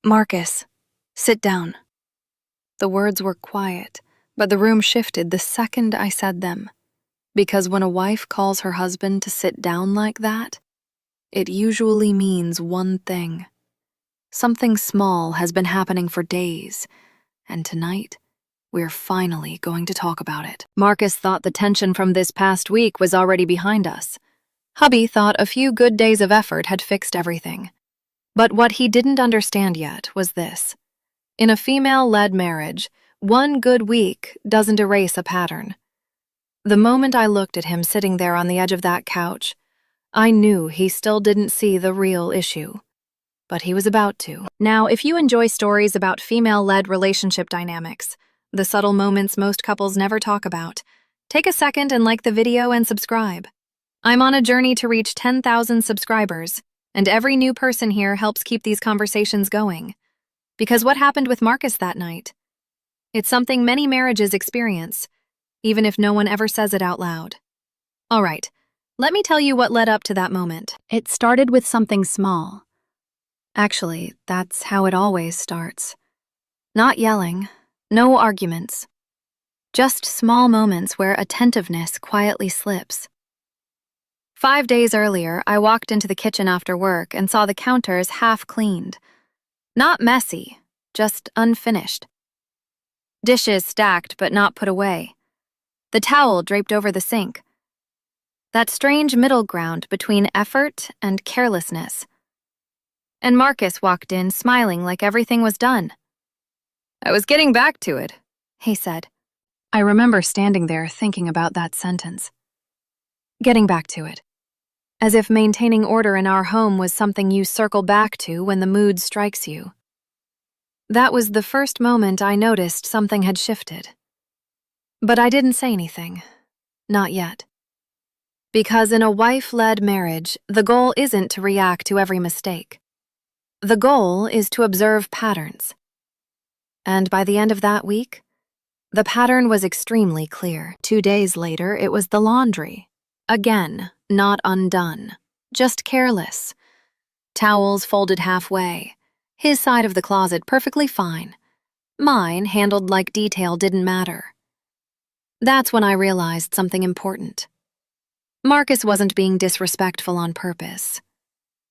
Marcus, sit down. The words were quiet, but the room shifted the second I said them. Because when a wife calls her husband to sit down like that, it usually means one thing. Something small has been happening for days, and tonight, we're finally going to talk about it. Marcus thought the tension from this past week was already behind us. Hubby thought a few good days of effort had fixed everything. But what he didn't understand yet was this. In a female-led marriage, one good week doesn't erase a pattern. The moment I looked at him sitting there on the edge of that couch, I knew he still didn't see the real issue. But he was about to. Now, if you enjoy stories about female-led relationship dynamics, the subtle moments most couples never talk about, take a second and like the video and subscribe. I'm on a journey to reach 10,000 subscribers, and every new person here helps keep these conversations going. Because what happened with Marcus that night? It's something many marriages experience, even if no one ever says it out loud. All right, let me tell you what led up to that moment. It started with something small. Actually, that's how it always starts. Not yelling, no arguments. Just small moments where attentiveness quietly slips. 5 days earlier, I walked into the kitchen after work and saw the counters half cleaned. Not messy, just unfinished. Dishes stacked but not put away. The towel draped over the sink. That strange middle ground between effort and carelessness. And Marcus walked in smiling like everything was done. "I was getting back to it," he said. I remember standing there thinking about that sentence. Getting back to it. As if maintaining order in our home was something you circle back to when the mood strikes you. That was the first moment I noticed something had shifted. But I didn't say anything. Not yet. Because in a wife-led marriage, the goal isn't to react to every mistake. The goal is to observe patterns. And by the end of that week, the pattern was extremely clear. 2 days later, it was the laundry. Again, not undone, just careless. Towels folded halfway. His side of the closet perfectly fine. Mine, handled like detail didn't matter. That's when I realized something important. Marcus wasn't being disrespectful on purpose.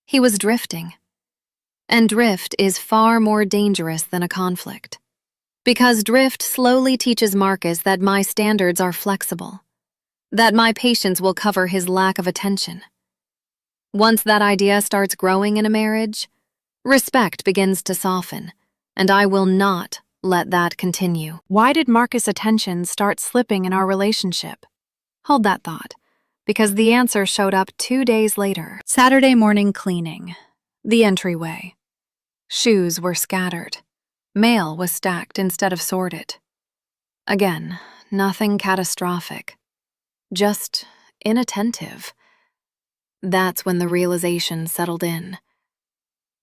He was drifting. And drift is far more dangerous than a conflict. Because drift slowly teaches Marcus that my standards are flexible. That my patience will cover his lack of attention. Once that idea starts growing in a marriage, respect begins to soften, and I will not let that continue. Why did Marcus' attention start slipping in our relationship? Hold that thought, because the answer showed up 2 days later. Saturday morning cleaning. The entryway. Shoes were scattered. Mail was stacked instead of sorted. Again, nothing catastrophic. Just inattentive. That's when the realization settled in.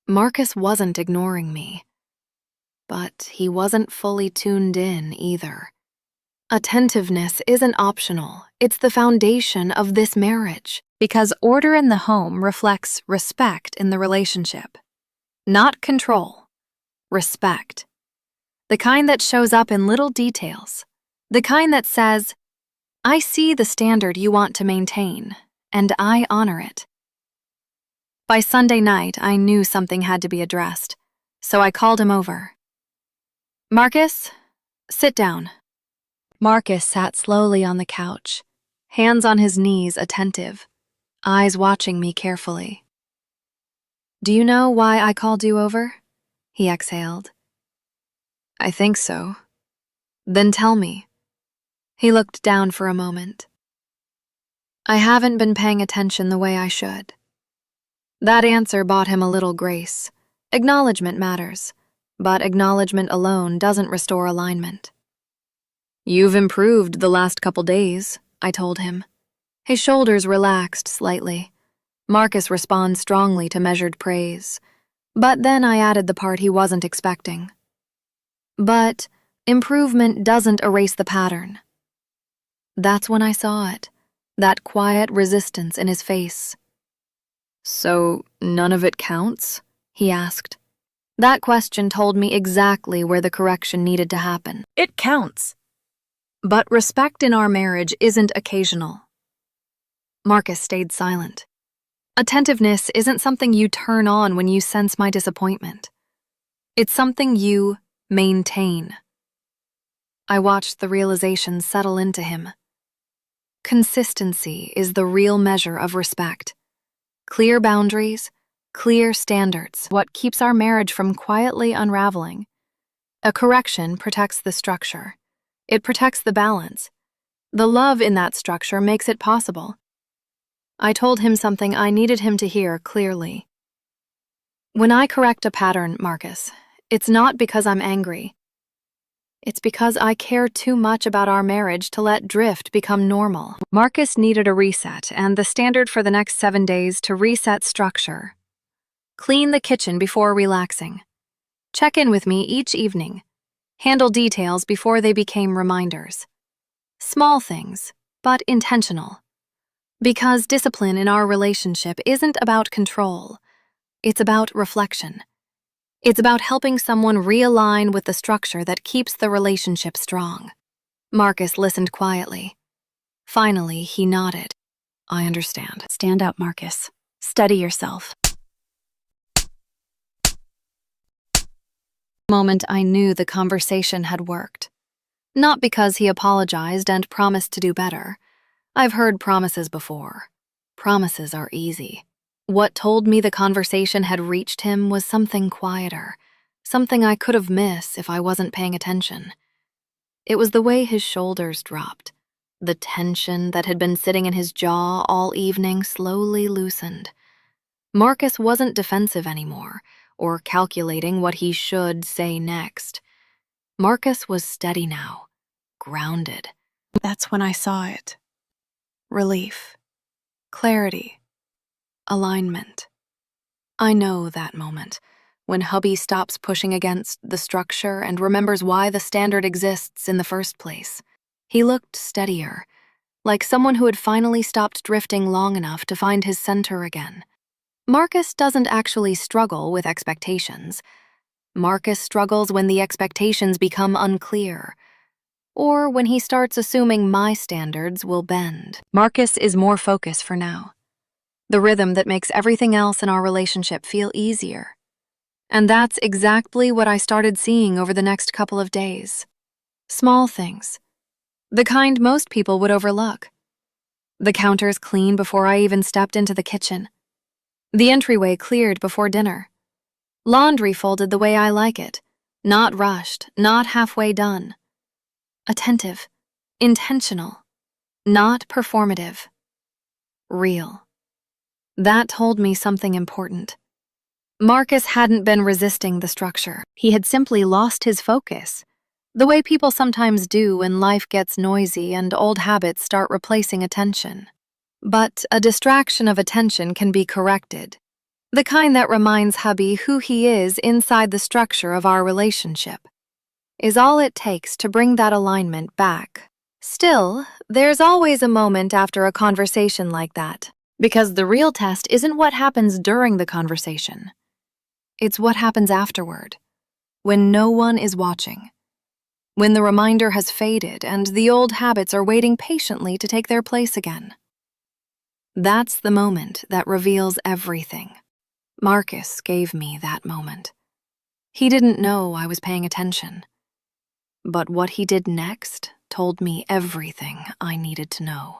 Marcus wasn't ignoring me. But he wasn't fully tuned in either. Attentiveness isn't optional. It's the foundation of this marriage. Because order in the home reflects respect in the relationship. Not control. Respect. The kind that shows up in little details. The kind that says, I see the standard you want to maintain, and I honor it. By Sunday night, I knew something had to be addressed, so I called him over. Marcus, sit down. Marcus sat slowly on the couch, hands on his knees, attentive, eyes watching me carefully. Do you know why I called you over? He exhaled. I think so. Then tell me. He looked down for a moment. I haven't been paying attention the way I should. That answer bought him a little grace. Acknowledgement matters, but acknowledgement alone doesn't restore alignment. You've improved the last couple days, I told him. His shoulders relaxed slightly. Marcus responds strongly to measured praise. But then I added the part he wasn't expecting. But improvement doesn't erase the pattern. That's when I saw it, that quiet resistance in his face. So none of it counts? He asked. That question told me exactly where the correction needed to happen. It counts. But respect in our marriage isn't occasional. Marcus stayed silent. Attentiveness isn't something you turn on when you sense my disappointment. It's something you maintain. I watched the realization settle into him. Consistency is the real measure of respect. Clear boundaries, clear standards, what keeps our marriage from quietly unraveling. A correction protects the structure. It protects the balance. The love in that structure makes it possible. I told him something I needed him to hear clearly. When I correct a pattern, Marcus, it's not because I'm angry. It's because I care too much about our marriage to let drift become normal. Marcus needed a reset, and the standard for the next 7 days to reset structure. Clean the kitchen before relaxing. Check in with me each evening. Handle details before they became reminders. Small things, but intentional. Because discipline in our relationship isn't about control. It's about reflection. It's about helping someone realign with the structure that keeps the relationship strong. Marcus listened quietly. Finally, he nodded. I understand. Stand up, Marcus. Steady yourself. The moment I knew the conversation had worked. Not because he apologized and promised to do better. I've heard promises before. Promises are easy. What told me the conversation had reached him was something quieter, something I could have missed if I wasn't paying attention. It was the way his shoulders dropped. The tension that had been sitting in his jaw all evening slowly loosened. Marcus wasn't defensive anymore, or calculating what he should say next. Marcus was steady now, grounded. That's when I saw it. Relief, clarity, alignment. I know that moment, when hubby stops pushing against the structure and remembers why the standard exists in the first place. He looked steadier, like someone who had finally stopped drifting long enough to find his center again. Marcus doesn't actually struggle with expectations. Marcus struggles when the expectations become unclear, or when he starts assuming my standards will bend. Marcus is more focused for now. The rhythm that makes everything else in our relationship feel easier. And that's exactly what I started seeing over the next couple of days. Small things. The kind most people would overlook. The counters clean before I even stepped into the kitchen. The entryway cleared before dinner. Laundry folded the way I like it. Not rushed, not halfway done. Attentive, intentional, not performative. Real. That told me something important. Marcus hadn't been resisting the structure. He had simply lost his focus, the way people sometimes do when life gets noisy and old habits start replacing attention. But a distraction of attention can be corrected, the kind that reminds hubby who he is inside the structure of our relationship, is all it takes to bring that alignment back. Still, there's always a moment after a conversation like that. Because the real test isn't what happens during the conversation. It's what happens afterward, when no one is watching. When the reminder has faded and the old habits are waiting patiently to take their place again. That's the moment that reveals everything. Marcus gave me that moment. He didn't know I was paying attention. But what he did next told me everything I needed to know.